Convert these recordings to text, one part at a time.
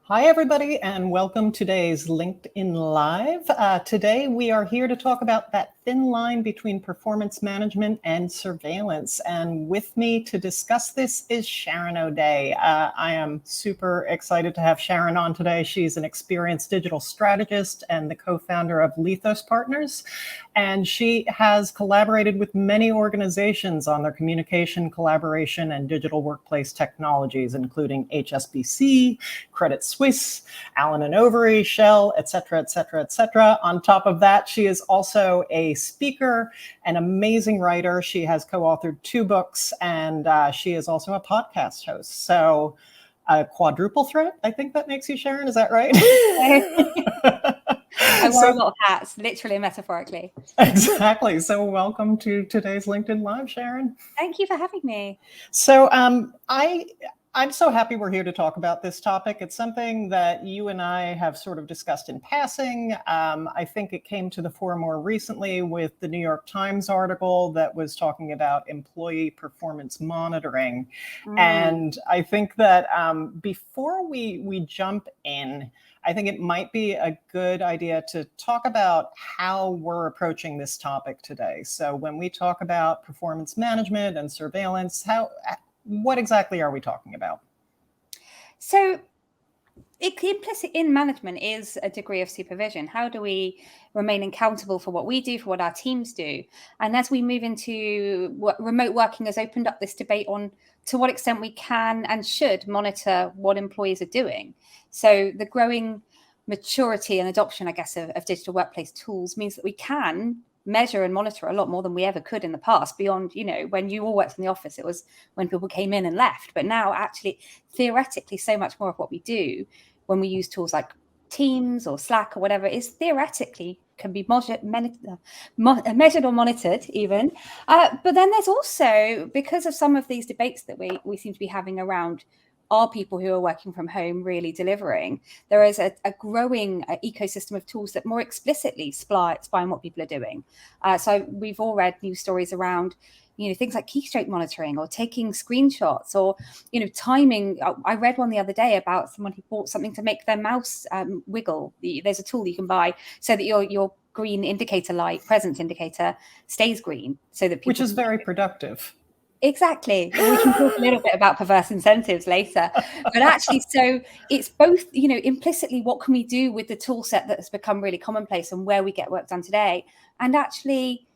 Hi, everybody, and welcome to today's LinkedIn Live. Today, we are here to talk about that thin line between performance management and surveillance. And with me to discuss this is Sharon O'Dea. I am super excited to have Sharon on today. She's an experienced digital strategist and the co-founder of Lethos Partners. And she has collaborated with many organizations on their communication, collaboration, and digital workplace technologies, including HSBC, Credit Suisse, Allen and Overy, Shell, et cetera, et cetera, et cetera. On top of that, she is also a speaker, an amazing writer. She has co-authored 2 books, and she is also a podcast host. So a quadruple threat, I think that makes you, Sharon. Is that right? I wear a lot of hats, literally and metaphorically. Exactly. So welcome to today's LinkedIn Live, Sharon. Thank you for having me. So I'm so happy we're here to talk about this topic. It's something that you and I have sort of discussed in passing. I think it came to the fore more recently with the New York Times article that was talking about employee performance monitoring. And I think that before we jump in, I think it might be a good idea to talk about how we're approaching this topic today. So when we talk about performance management and surveillance, what exactly are we talking about? So implicit in management is a degree of supervision. How do we remain accountable for what we do, for what our teams do? And as we move into remote working has opened up this debate on to what extent we can and should monitor what employees are doing. So the growing maturity and adoption, I guess, of digital workplace tools means that we can measure and monitor a lot more than we ever could in the past. Beyond, when you all worked in the office, it was when people came in and left. But now, actually, theoretically, so much more of what we do when we use tools like Teams or Slack or whatever is theoretically can be measured or monitored even. But then there's also, because of some of these debates that we seem to be having around are people who are working from home really delivering, there is a growing ecosystem of tools that more explicitly spy on what people are doing. So we've all read news stories around things like keystroke monitoring or taking screenshots or timing. I read one the other day about someone who bought something to make their mouse wiggle. There's a tool you can buy so that your green indicator light, presence indicator, stays green, so that people, which is very productive. Exactly. We can talk a little bit about perverse incentives later. But actually, so it's both, implicitly what can we do with the tool set that has become really commonplace and where we get work done today, and actually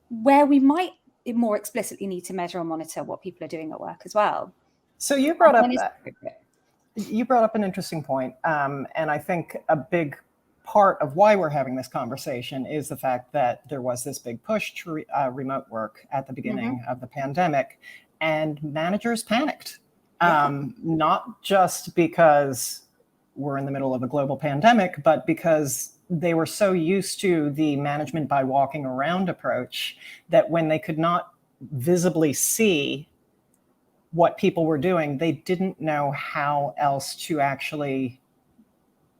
where we might more explicitly need to measure and monitor what people are doing at work as well. So you brought up an interesting point. And I think a big part of why we're having this conversation is the fact that there was this big push to remote work at the beginning of the pandemic, and managers panicked. Not just because we're in the middle of a global pandemic, but because they were so used to the management by walking around approach that when they could not visibly see what people were doing, they didn't know how else to actually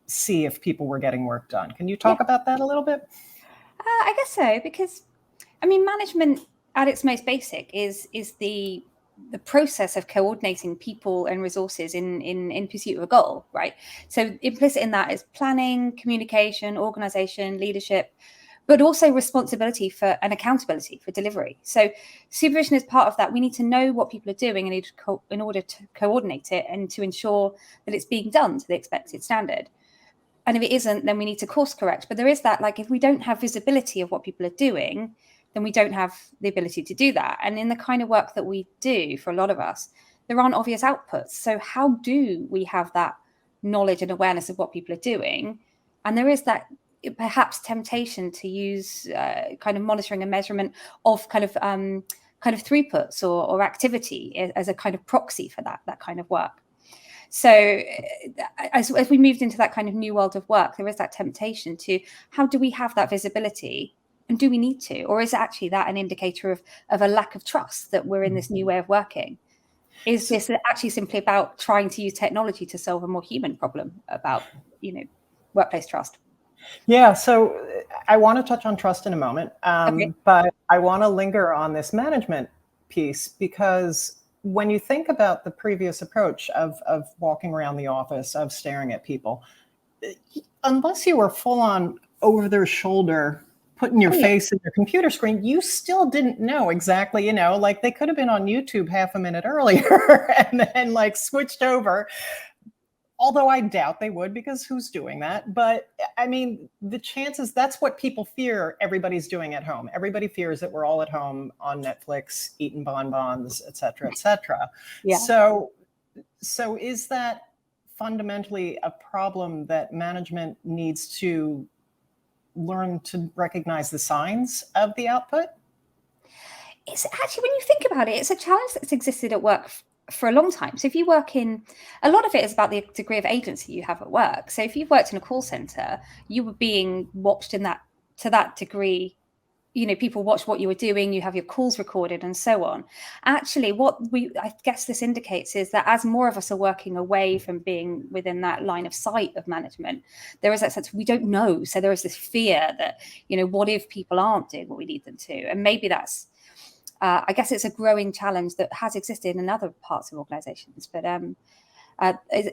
see if people were getting work done. Can you talk about that a little bit? I guess so, because management at its most basic is the process of coordinating people and resources in pursuit of a goal, right? So implicit in that is planning, communication, organization, leadership, but also responsibility for and accountability for delivery. So supervision is part of that. We need to know what people are doing in order to coordinate it and to ensure that it's being done to the expected standard. And if it isn't, then we need to course correct. But there is that, if we don't have visibility of what people are doing, then we don't have the ability to do that. And in the kind of work that we do, for a lot of us, there aren't obvious outputs. So how do we have that knowledge and awareness of what people are doing? And there is that perhaps temptation to use kind of monitoring and measurement of kind of throughputs or activity as a kind of proxy for that kind of work. So as we moved into that kind of new world of work, there is that temptation to, how do we have that visibility? And do we need to? Or is actually that an indicator of a lack of trust that we're in this new way of working? Is this actually simply about trying to use technology to solve a more human problem about, workplace trust? Yeah, so I want to touch on trust in a moment, but I want to linger on this management piece, because when you think about the previous approach of walking around the office, of staring at people, unless you were full on over their shoulder, putting your face in your computer screen, you still didn't know exactly, like they could have been on YouTube half a minute earlier and then like switched over. Although I doubt they would, because who's doing that? But I mean, the chances, that's what people fear everybody's doing at home. Everybody fears that we're all at home on Netflix, eating bonbons, et cetera, et cetera. Yeah. So is that fundamentally a problem that management needs to learn to recognize the signs of the output? It's actually, when you think about it, it's a challenge that's existed at work for a long time. So if you work in, a lot of it is about the degree of agency you have at work. So if you've worked in a call center, you were being watched to that degree. People watch what you were doing, you have your calls recorded and so on. Actually, I guess this indicates is that as more of us are working away from being within that line of sight of management, there is that sense we don't know. So there is this fear that, what if people aren't doing what we need them to? And maybe that's, I guess it's a growing challenge that has existed in other parts of organizations, but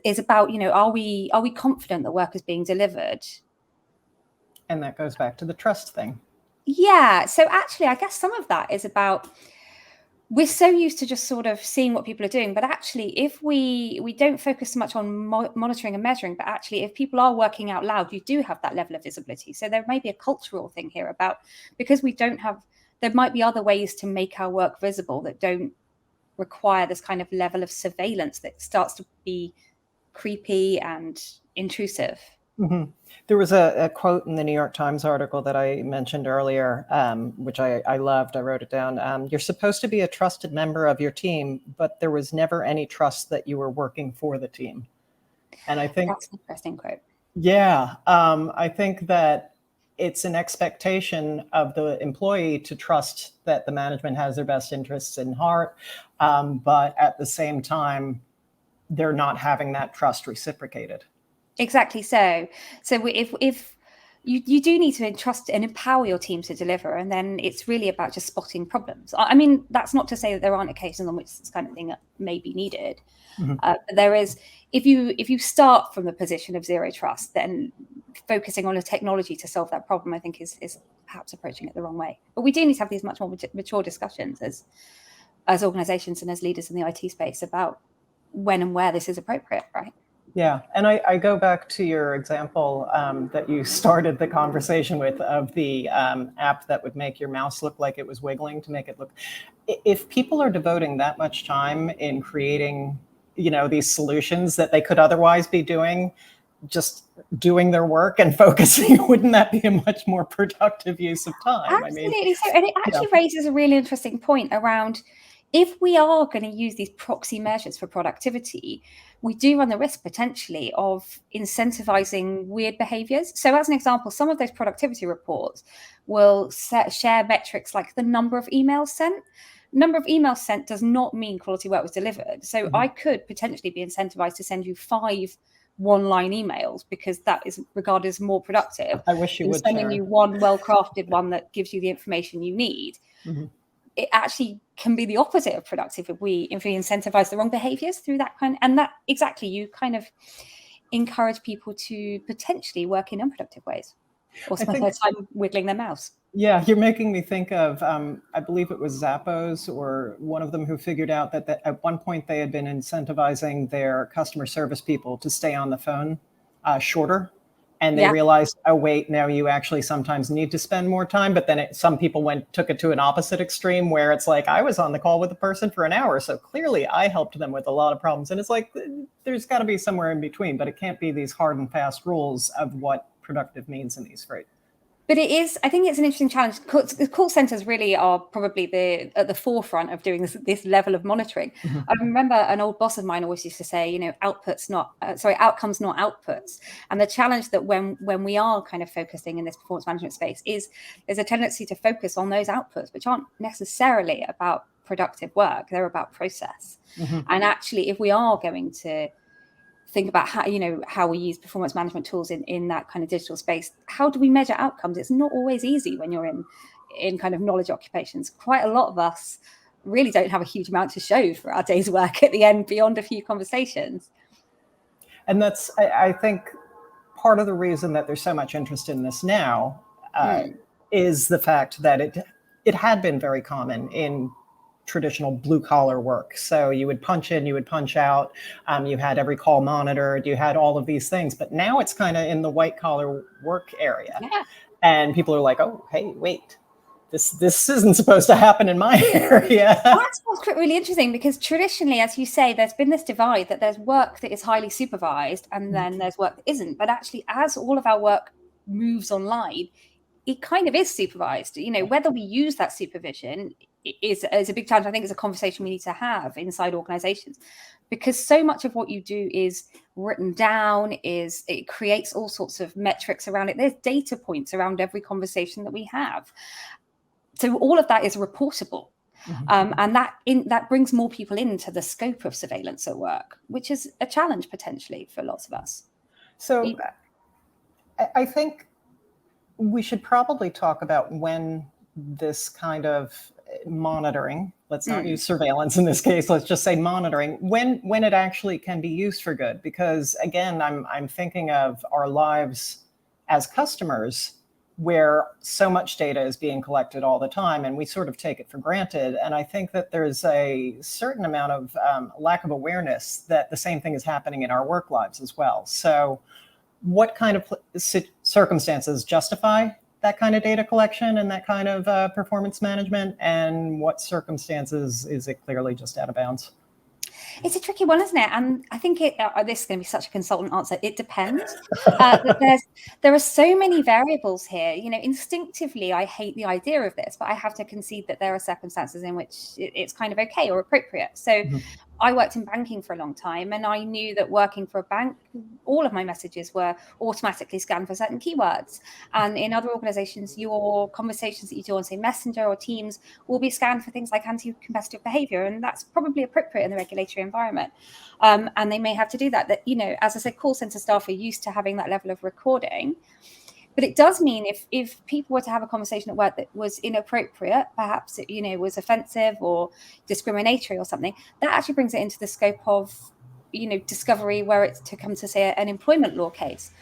is about, are we confident that work is being delivered? And that goes back to the trust thing. Yeah. So actually, I guess some of that is about, we're so used to just sort of seeing what people are doing, but actually, if we don't focus so much on monitoring and measuring, but actually, if people are working out loud, you do have that level of visibility. So there may be a cultural thing here about, because we don't have, there might be other ways to make our work visible that don't require this kind of level of surveillance that starts to be creepy and intrusive. Mm-hmm. There was a quote in the New York Times article that I mentioned earlier, which I loved. I wrote it down. You're supposed to be a trusted member of your team, but there was never any trust that you were working for the team. And I think that's an interesting quote. Yeah. I think that it's an expectation of the employee to trust that the management has their best interests in heart. But at the same time, they're not having that trust reciprocated. Exactly. So if you do need to entrust and empower your team to deliver, and then it's really about just spotting problems. I mean, that's not to say that there aren't occasions on which this kind of thing may be needed. Mm-hmm. There is, if you start from the position of zero trust, then focusing on a technology to solve that problem, I think is perhaps approaching it the wrong way. But we do need to have these much more mature discussions as organizations and as leaders in the IT space about when and where this is appropriate, right? Yeah, and I go back to your example that you started the conversation with, of the app that would make your mouse look like it was wiggling to make it look. If people are devoting that much time in creating, these solutions that they could otherwise be doing, just doing their work and focusing, wouldn't that be a much more productive use of time? Absolutely. So, and it actually raises a really interesting point around, if we are going to use these proxy measures for productivity, we do run the risk potentially of incentivizing weird behaviors. So as an example, some of those productivity reports will share metrics like the number of emails sent. Number of emails sent does not mean quality work was delivered. So I could potentially be incentivized to send you 5 one-line emails because that is regarded as more productive. I wish you would, sending Sharon. you one well-crafted one that gives you the information you need. Mm-hmm. It actually can be the opposite of productive if we incentivize the wrong behaviors through that kind. And that exactly, you kind of encourage people to potentially work in unproductive ways or spend their time wiggling their mouse. Yeah, you're making me think of, I believe it was Zappos or one of them, who figured out that at one point they had been incentivizing their customer service people to stay on the phone shorter. And they realized, oh, wait, no, you actually sometimes need to spend more time. But then some people took it to an opposite extreme where it's like, I was on the call with the person for an hour, so clearly I helped them with a lot of problems. And it's like, there's got to be somewhere in between, but it can't be these hard and fast rules of what productive means in these phrases. But it is, I think it's an interesting challenge. Call centers really are probably at the forefront of doing this level of monitoring. Mm-hmm. I remember an old boss of mine always used to say, outcomes, not outputs. And the challenge that when we are kind of focusing in this performance management space is there's a tendency to focus on those outputs, which aren't necessarily about productive work. They're about process. Mm-hmm. And actually, if we are going to think about how we use performance management tools in that kind of digital space, how do we measure outcomes? It's not always easy when you're in kind of knowledge occupations. Quite a lot of us really don't have a huge amount to show for our day's work at the end beyond a few conversations. And that's, I think, part of the reason that there's so much interest in this now is the fact that it had been very common in traditional blue collar work. So you would punch in, you would punch out, you had every call monitored, you had all of these things, but now it's kind of in the white collar work area. Yeah. And people are like, oh, hey, wait, this isn't supposed to happen in my area. That's what's really interesting, because traditionally, as you say, there's been this divide that there's work that is highly supervised and then there's work that isn't. But actually, as all of our work moves online, it kind of is supervised. Whether we use that supervision is a big challenge. I think it's a conversation we need to have inside organizations, because so much of what you do is written down, it creates all sorts of metrics around it. There's data points around every conversation that we have. So all of that is reportable. And that brings more people into the scope of surveillance at work, which is a challenge potentially for lots of us. So I think we should probably talk about when this kind of monitoring, let's not use surveillance in this case, let's just say monitoring, when it actually can be used for good. Because again, I'm thinking of our lives as customers, where so much data is being collected all the time and we sort of take it for granted. And I think that there's a certain amount of lack of awareness that the same thing is happening in our work lives as well. So what kind of circumstances justify that kind of data collection and that kind of performance management, and what circumstances is it clearly just out of bounds? It's a tricky one, isn't it? And I think this is going to be such a consultant answer. It depends. There are so many variables here. Instinctively, I hate the idea of this, but I have to concede that there are circumstances in which it's kind of okay or appropriate. So I worked in banking for a long time, and I knew that working for a bank, all of my messages were automatically scanned for certain keywords. And in other organizations, your conversations that you do on, say, Messenger or Teams will be scanned for things like anti-competitive behavior. And that's probably appropriate in the regulatory environment. And they may have to do that. As I said, call center staff are used to having that level of recording. But it does mean if people were to have a conversation at work that was inappropriate, perhaps it was offensive or discriminatory or something, that actually brings it into the scope of discovery, where it's to come to, say, an employment law case.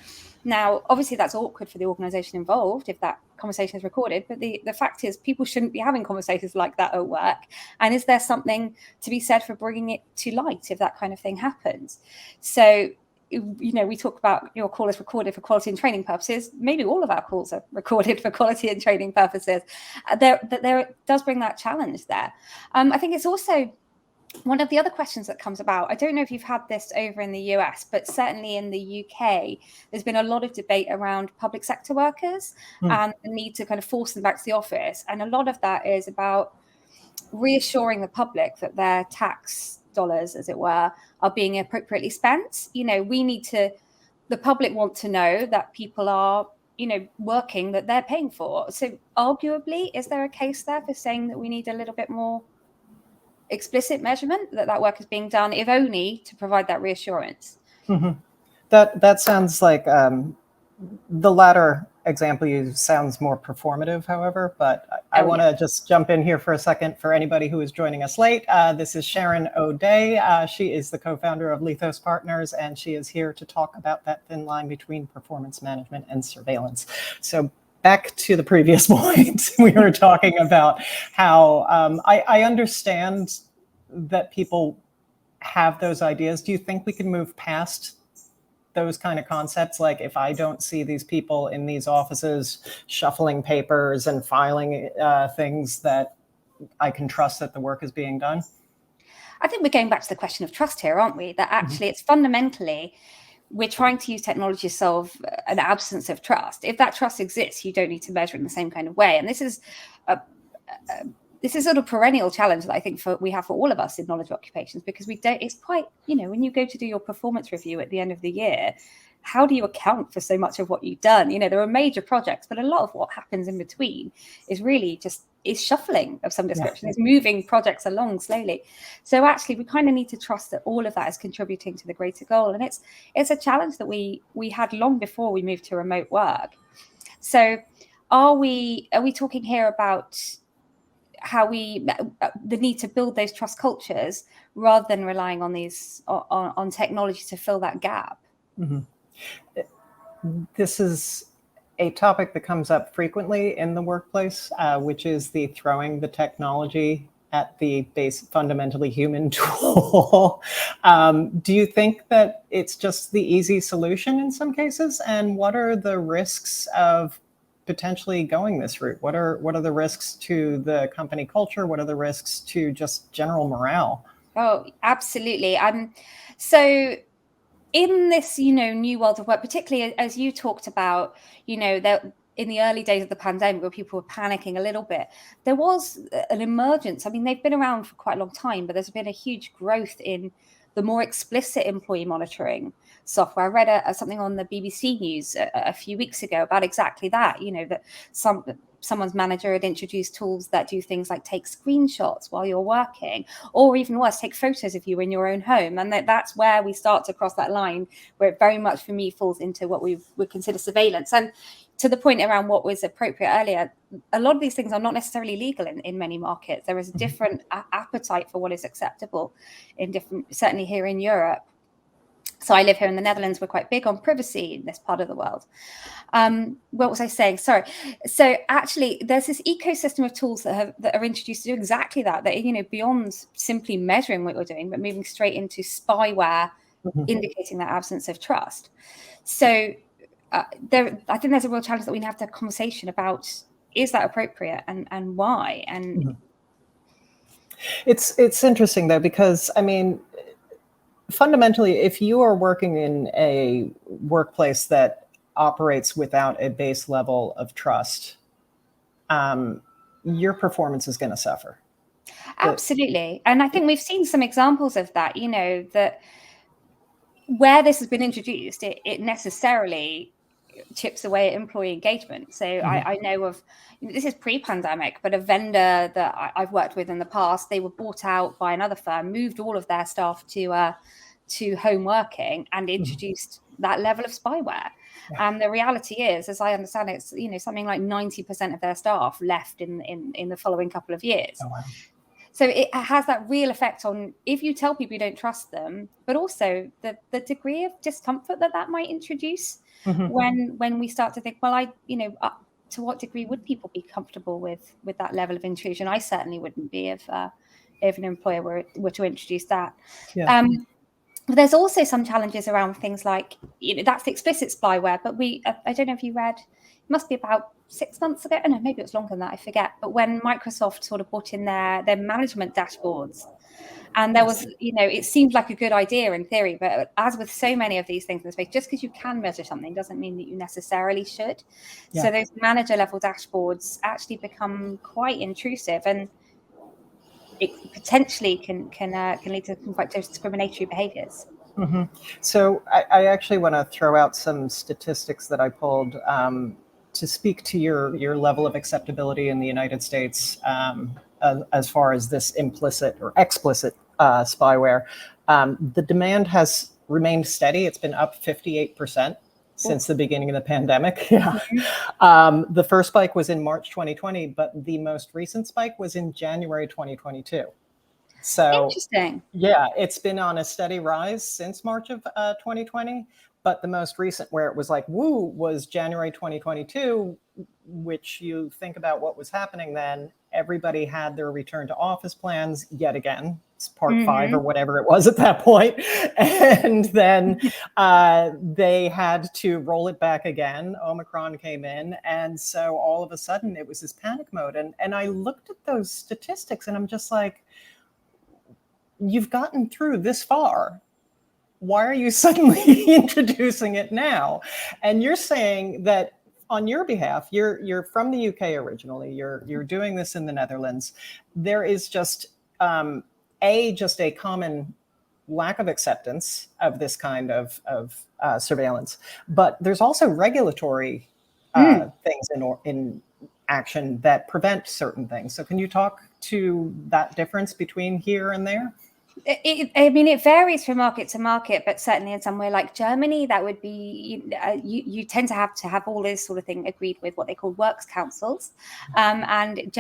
Now, obviously, that's awkward for the organization involved if that conversation is recorded. But the fact is, people shouldn't be having conversations like that at work. And is there something to be said for bringing it to light if that kind of thing happens? So we talk about your call is recorded for quality and training purposes. Maybe all of our calls are recorded for quality and training purposes. There does bring that challenge there. I think it's also one of the other questions that comes about. I don't know if you've had this over in the US, but certainly in the UK, there's been a lot of debate around public sector workers and the need to kind of force them back to the office. And a lot of that is about reassuring the public that their tax dollars, as it were, are being appropriately spent. The public want to know that people are, working that they're paying for. So arguably, is there a case there for saying that we need a little bit more explicit measurement that work is being done, if only to provide that reassurance? That sounds like the latter example you sounds more performative, however, but I want to just jump in here for a second for anybody who is joining us late. This is Sharon O'Dea. She is the co-founder of Lethos Partners, and she is here to talk about that thin line between performance management and surveillance. So back to the previous point, we were talking about how I understand that people have those ideas. Do you think we can move past those kind of concepts? Like, if I don't see these people in these offices shuffling papers and filing things, that I can trust that the work is being done? I think we're going back to the question of trust here, aren't we? That actually it's fundamentally, we're trying to use technology to solve an absence of trust. If that trust exists, you don't need to measure it in the same kind of way. And this is sort of perennial challenge that I think we have for all of us in knowledge occupations, because it's quite, when you go to do your performance review at the end of the year, how do you account for so much of what you've done? There are major projects, but a lot of what happens in between is really just shuffling of some description. It's moving projects along slowly. So actually, we kind of need to trust that all of that is contributing to the greater goal. And it's a challenge that we had long before we moved to remote work. So are we talking here about the need to build those trust cultures rather than relying on these on technology to fill that gap. Mm-hmm. This is a topic that comes up frequently in the workplace, which is the throwing the technology at the base fundamentally human tool. Do you think that it's just the easy solution in some cases? And what are the risks of potentially going this route? What are the risks to the company culture? What are the risks to just general morale? Oh, absolutely. So in this, new world of work, particularly as you talked about, that in the early days of the pandemic where people were panicking a little bit, there was an emergence. I mean, they've been around for quite a long time, but there's been a huge growth in the more explicit employee monitoring software. I read something on the BBC News a few weeks ago about exactly that, that someone's manager had introduced tools that do things like take screenshots while you're working, or even worse, take photos of you in your own home. And that's where we start to cross that line, where it very much for me falls into what we would consider surveillance. And to the point around what was appropriate earlier, a lot of these things are not necessarily legal in many markets. There is a different appetite for what is acceptable in certainly here in Europe. So I live here in the Netherlands. We're quite big on privacy in this part of the world. What was I saying? Sorry. So actually, there's this ecosystem of tools that are introduced to do exactly that. That beyond simply measuring what you're doing, but moving straight into spyware, indicating that absence of trust. So I think there's a real challenge that we have to have a conversation about: is that appropriate and why? And it's interesting though, because I mean, fundamentally, if you are working in a workplace that operates without a base level of trust, your performance is going to suffer. Absolutely. And I think we've seen some examples of that, that where this has been introduced, it necessarily chips away at employee engagement. So I know of, this is pre-pandemic, but a vendor that I've worked with in the past, they were bought out by another firm, moved all of their staff to home working, and introduced that level of spyware. And the reality is, as I understand it, it's something like 90% of their staff left in the following couple of years. Oh, wow. So it has that real effect on, if you tell people you don't trust them, but also the degree of discomfort that might introduce when we start to think, well, to what degree would people be comfortable with that level of intrusion? I certainly wouldn't be if an employer were to introduce that. Yeah. But there's also some challenges around things like, that's the explicit spyware, but I don't know if you read, it must be about 6 months ago, no, maybe it was longer than that, I forget, but when Microsoft sort of brought in their management dashboards, and there was, it seemed like a good idea in theory, but as with so many of these things in the space, just because you can measure something doesn't mean that you necessarily should. Yeah. So those manager level dashboards actually become quite intrusive, and it potentially can lead to quite discriminatory behaviors. So I actually want to throw out some statistics that I pulled to speak to your level of acceptability in the United States as far as this implicit or explicit spyware. The demand has remained steady. It's been up 58% since the beginning of the pandemic. Yeah. The first spike was in March 2020, but the most recent spike was in January 2022. So interesting. Yeah, it's been on a steady rise since March of 2020. But the most recent where it was like, woo, was January 2022, which you think about what was happening then. Everybody had their return to office plans yet again. It's part 5 or whatever it was at that point. And then they had to roll it back again. Omicron came in. And so all of a sudden it was this panic mode. And I looked at those statistics and I'm just like, you've gotten through this far. Why are you suddenly introducing it now? And you're saying that on your behalf, you're from the UK originally, you're doing this in the Netherlands. There is just a common lack of acceptance of this kind of surveillance, but there's also regulatory things in action that prevent certain things. So can you talk to that difference between here and there? It varies from market to market, but certainly in somewhere like Germany, that would be, you tend to have all this sort of thing agreed with what they call works councils. And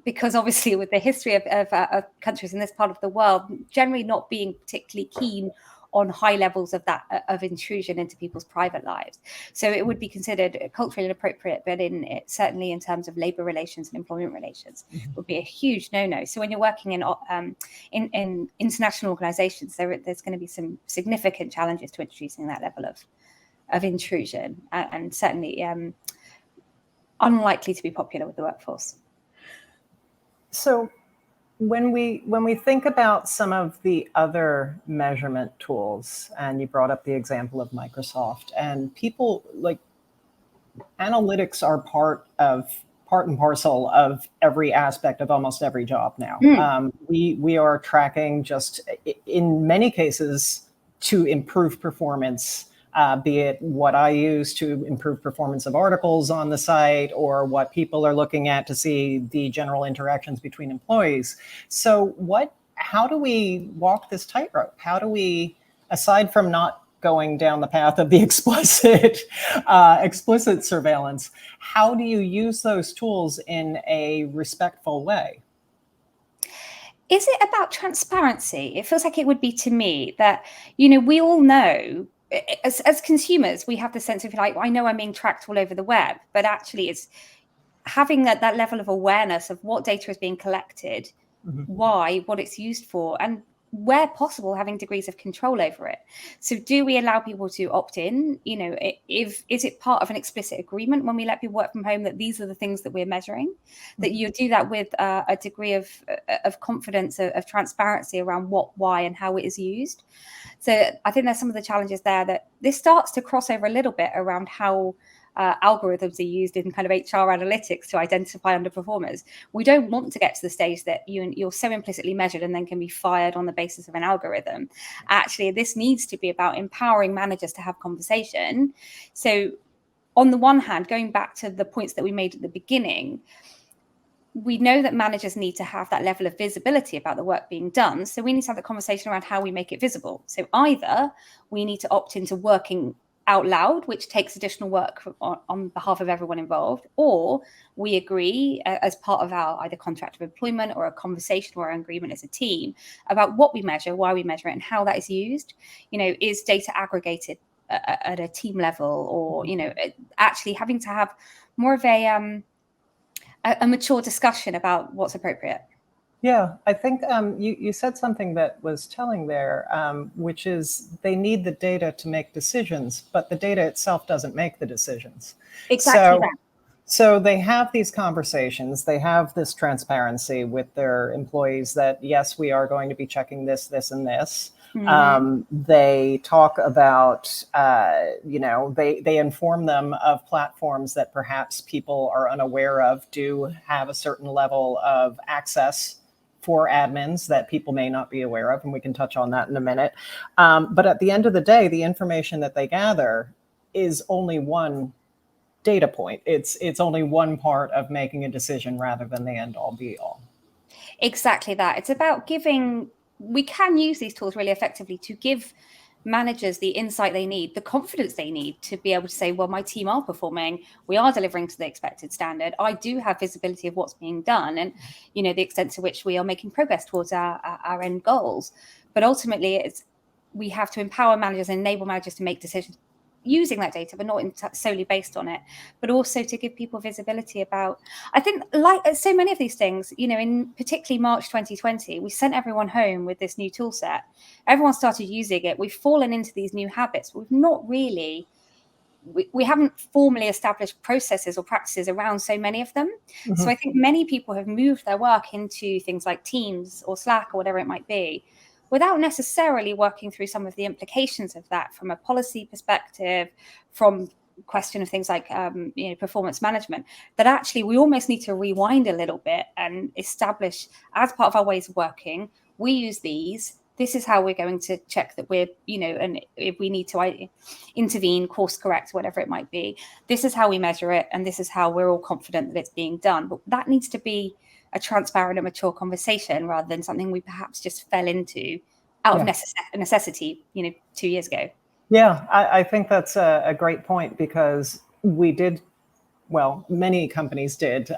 because obviously with the history of countries in this part of the world generally not being particularly keen on high levels of that of intrusion into people's private lives. So it would be considered culturally inappropriate, but certainly in terms of labor relations and employment relations would be a huge no-no. So when you're working in international organizations, there's going to be some significant challenges to introducing that level of intrusion, and certainly unlikely to be popular with the workforce. So when we think about some of the other measurement tools, and you brought up the example of Microsoft, and people like analytics are part and parcel of every aspect of almost every job now. We are tracking, just in many cases, to improve performance, be it what I use to improve performance of articles on the site, or what people are looking at to see the general interactions between employees. So how do we walk this tightrope? How do we, aside from not going down the path of the explicit surveillance, how do you use those tools in a respectful way? Is it about transparency? It feels like it would be to me that, we all know, as consumers, we have the sense of like, I know I'm being tracked all over the web, but actually it's having that level of awareness of what data is being collected, why, what it's used for, and where possible, having degrees of control over it. So do we allow people to opt in? Is it part of an explicit agreement when we let people work from home that these are the things that we're measuring, that you do that with a degree of confidence, of transparency around what, why, and how it is used? So I think there's some of the challenges there, that this starts to cross over a little bit around how algorithms are used in kind of HR analytics to identify underperformers. We don't want to get to the stage that you're so implicitly measured and then can be fired on the basis of an algorithm. Actually, this needs to be about empowering managers to have conversation. So on the one hand, going back to the points that we made at the beginning, we know that managers need to have that level of visibility about the work being done. So we need to have the conversation around how we make it visible. So either we need to opt into working out loud, which takes additional work on behalf of everyone involved, or we agree as part of our either contract of employment or a conversation or an agreement as a team about what we measure, why we measure it, and how that is used. Is data aggregated at a team level, or actually having to have more of a mature discussion about what's appropriate. Yeah, I think you said something that was telling there, which is they need the data to make decisions, but the data itself doesn't make the decisions. Exactly that. So they have these conversations, they have this transparency with their employees that, yes, we are going to be checking this, this, and this. They talk about, they inform them of platforms that perhaps people are unaware of, do have a certain level of access for admins that people may not be aware of, and we can touch on that in a minute. But at the end of the day, the information that they gather is only one data point. It's only one part of making a decision rather than the end all be all. Exactly that. It's about we can use these tools really effectively to give managers the insight they need, the confidence they need to be able to say, well, my team are performing, we are delivering to the expected standard, I do have visibility of what's being done, and the extent to which we are making progress towards our end goals. But ultimately, we have to empower managers and enable managers to make decisions using that data, but not solely based on it, but also to give people visibility about, I think, like so many of these things, in particularly March 2020, we sent everyone home with this new tool set. Everyone started using it. We've fallen into these new habits, but we've not really, we haven't formally established processes or practices around so many of them. So I think many people have moved their work into things like Teams or Slack or whatever it might be, without necessarily working through some of the implications of that from a policy perspective, from question of things like performance management, that actually we almost need to rewind a little bit and establish, as part of our ways of working, we use these. This is how we're going to check that we're, and if we need to intervene, course correct, whatever it might be, this is how we measure it, and this is how we're all confident that it's being done. But that needs to be a transparent and mature conversation rather than something we perhaps just fell into out of necessity, 2 years ago. Yeah, I think that's a great point, because we did well, many companies did.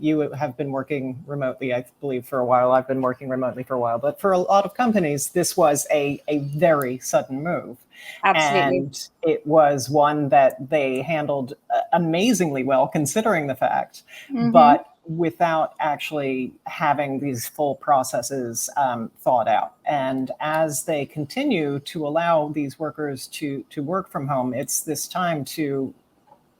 You have been working remotely, I believe, for a while. I've been working remotely for a while. But for a lot of companies, this was a very sudden move. Absolutely. And it was one that they handled amazingly well, considering the fact, but without actually having these full processes thought out. And as they continue to allow these workers to work from home, it's this time to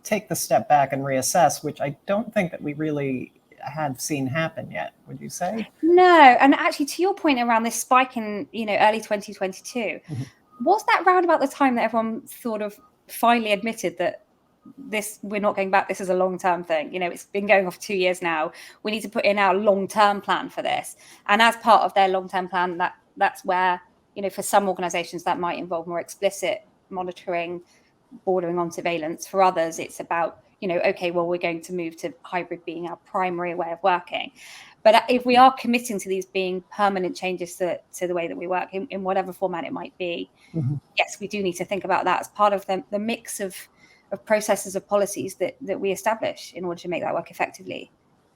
take the step back and reassess, which I don't think that we really had seen happen yet. Would you say? No, and actually, to your point around this spike in early 2022, was that round about the time that everyone sort of finally admitted that we're not going back, this is a long-term thing, it's been going on for 2 years now, we need to put in our long-term plan for this. And as part of their long-term plan, that's where for some organizations that might involve more explicit monitoring bordering on surveillance. For others, it's about okay, well, we're going to move to hybrid being our primary way of working. But if we are committing to these being permanent changes to the way that we work in whatever format it might be, yes, we do need to think about that as part of the mix of processes, of policies that we establish in order to make that work effectively.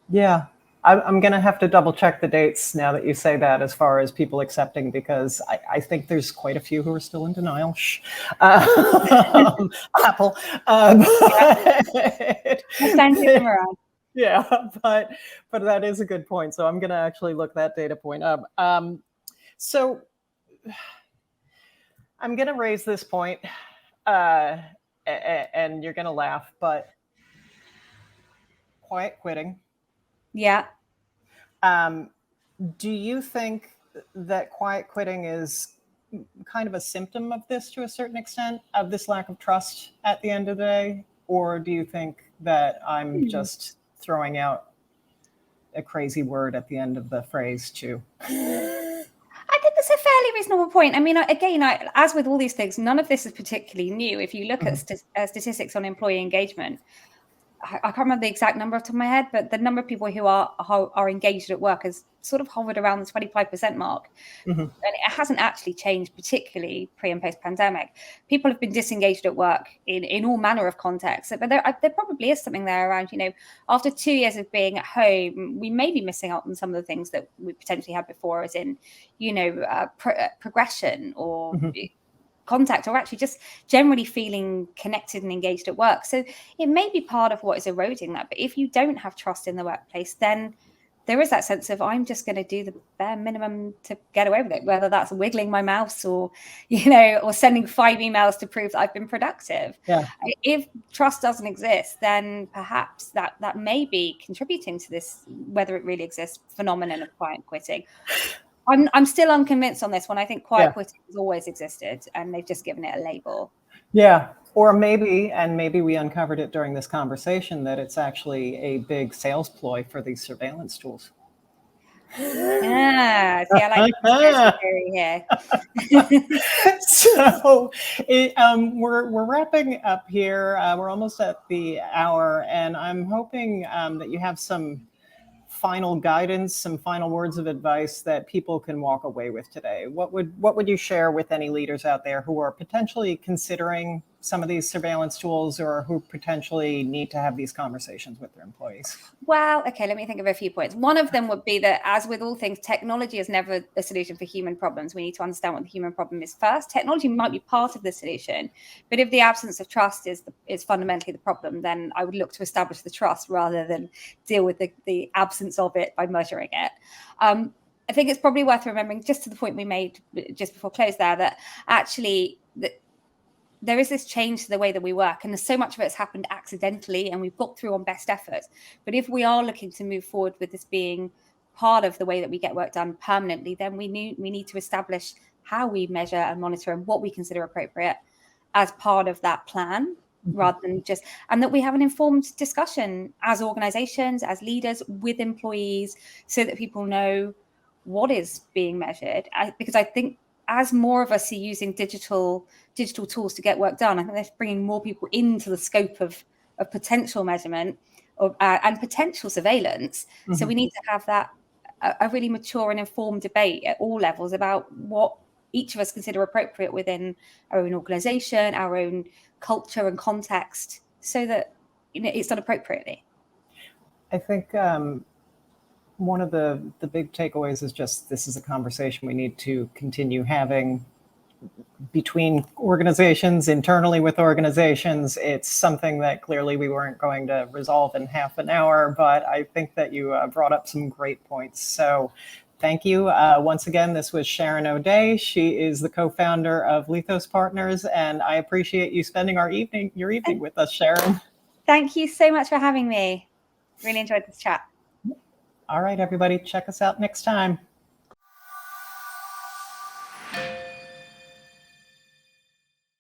Yeah, I'm going to have to double check the dates now that you say that, as far as people accepting, because I think there's quite a few who are still in denial. Apple. Yeah, but that is a good point. So I'm going to actually look that data point up. So I'm going to raise this point, and you're going to laugh, but quiet quitting. Yeah. Do you think that quiet quitting is kind of a symptom of this, to a certain extent, of this lack of trust at the end of the day? Or do you think that I'm just throwing out a crazy word at the end of the phrase too? I think that's a fairly reasonable point. I mean, again, as with all these things, none of this is particularly new. If you look at statistics on employee engagement, I can't remember the exact number off the top of my head, but the number of people who are engaged at work has sort of hovered around the 25% mark. And it hasn't actually changed, particularly pre and post pandemic. People have been disengaged at work in all manner of contexts, but there probably is something there around, after 2 years of being at home, we may be missing out on some of the things that we potentially had before, as in, progression or contact, or actually just generally feeling connected and engaged at work. So it may be part of what is eroding that. But if you don't have trust in the workplace, then there is that sense of, I'm just going to do the bare minimum to get away with it, whether that's wiggling my mouse or, or sending 5 emails to prove that I've been productive. Yeah. If trust doesn't exist, then perhaps that may be contributing to this, whether it really exists, phenomenon of quiet quitting. I'm still unconvinced on this one. I think quiet quitting has always existed, and they've just given it a label. Yeah, or maybe we uncovered it during this conversation, that it's actually a big sales ploy for these surveillance tools. Yeah, see, I like the theory here. So we're wrapping up here. We're almost at the hour, and I'm hoping that you have some final guidance, some final words of advice that people can walk away with today. What would you share with any leaders out there who are potentially considering some of these surveillance tools, or who potentially need to have these conversations with their employees? Well, okay, let me think of a few points. One of them would be that, as with all things, technology is never a solution for human problems. We need to understand what the human problem is first. Technology might be part of the solution, but if the absence of trust is fundamentally the problem, then I would look to establish the trust rather than deal with the absence of it by measuring it. I think it's probably worth remembering, just to the point we made just before close there, that actually there is this change to the way that we work, and so much of it's happened accidentally, and we've got through on best efforts. But if we are looking to move forward with this being part of the way that we get work done permanently, then we need to establish how we measure and monitor and what we consider appropriate as part of that plan, rather than just, and that we have an informed discussion as organizations, as leaders, with employees, so that people know what is being measured. Because I think, as more of us are using digital tools to get work done, I think that's bringing more people into the scope of potential measurement and potential surveillance. So we need to have that a really mature and informed debate at all levels about what each of us consider appropriate within our own organization, our own culture and context, so that it's done appropriately. I think one of the big takeaways is just this is a conversation we need to continue having between organizations, internally with organizations. It's something that clearly we weren't going to resolve in half an hour, but I think that you brought up some great points. So thank you. Once again, this was Sharon O'Dea. She is the co-founder of Lethos Partners, and I appreciate you spending your evening with us, Sharon. Thank you so much for having me. Really enjoyed this chat. All right, everybody, check us out next time.